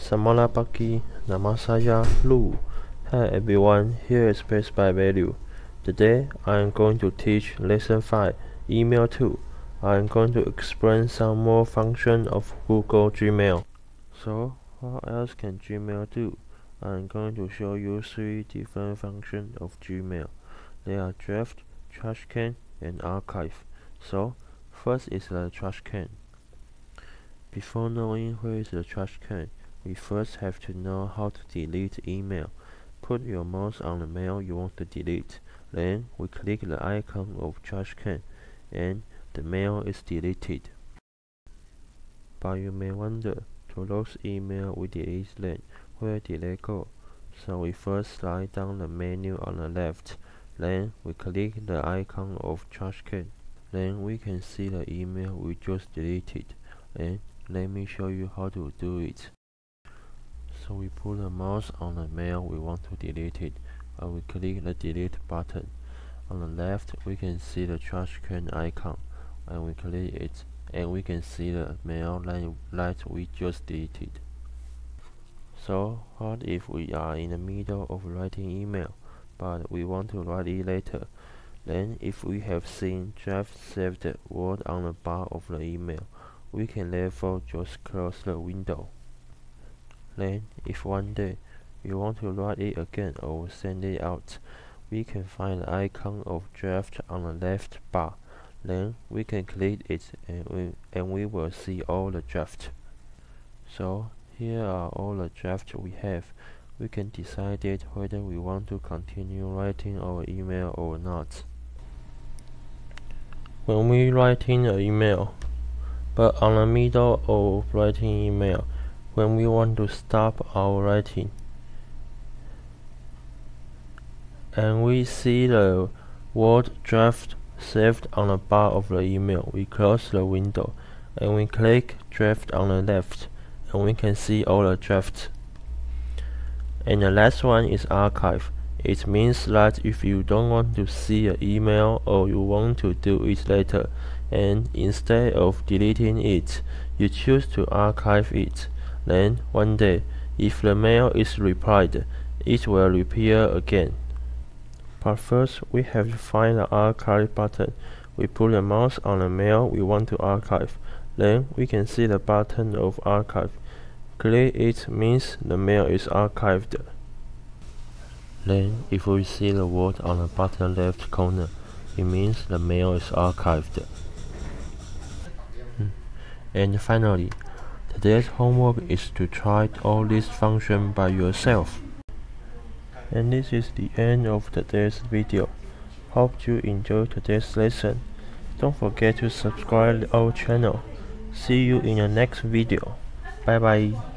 Samalapaki Namasaya Lu. Hi everyone, here is Space by Value. Today I am going to teach Lesson 5, Email 2. I am going to explain some more functions of Google Gmail. So, what else can Gmail do? I am going to show you 3 different functions of Gmail. They are Draft, Trash Can, and Archive. So, first is the Trash Can. Before knowing where is the trash can, we first have to know how to delete email. Put your mouse on the mail you want to delete. Then we click the icon of trash can and the mail is deleted. But you may wonder, to those email we delete then, where did they go? So we first slide down the menu on the left. Then we click the icon of trash can. Then we can see the email we just deleted. And let me show you how to do it. So we put the mouse on the mail we want to delete it, and we click the delete button. On the left we can see the trash can icon, and we click it, and we can see the mail that we just deleted. So what if we are in the middle of writing email, but we want to write it later? Then if we have seen draft saved word on the bar of the email, we can therefore just close the window. Then, if one day you want to write it again or send it out, we can find the icon of draft on the left bar. Then we can click it and we will see all the drafts. So here are all the drafts we have. We can decide whether we want to continue writing our email or not. When we writing an email, but on the middle of writing email, when we want to stop our writing, and we see the word draft saved on the bar of the email, we close the window and we click draft on the left, and we can see all the drafts. And the last one is archive. It means that if you don't want to see an email or you want to do it later, and instead of deleting it, you choose to archive it. Then one day, if the mail is replied, it will appear again. But first, we have to find the archive button. We put the mouse on the mail we want to archive. Then we can see the button of archive. Click it means the mail is archived. Then, if we see the word on the bottom left corner, it means the mail is archived. And finally, today's homework is to try all these functions by yourself. And this is the end of today's video. Hope you enjoyed today's lesson. Don't forget to subscribe our channel. See you in the next video. Bye bye.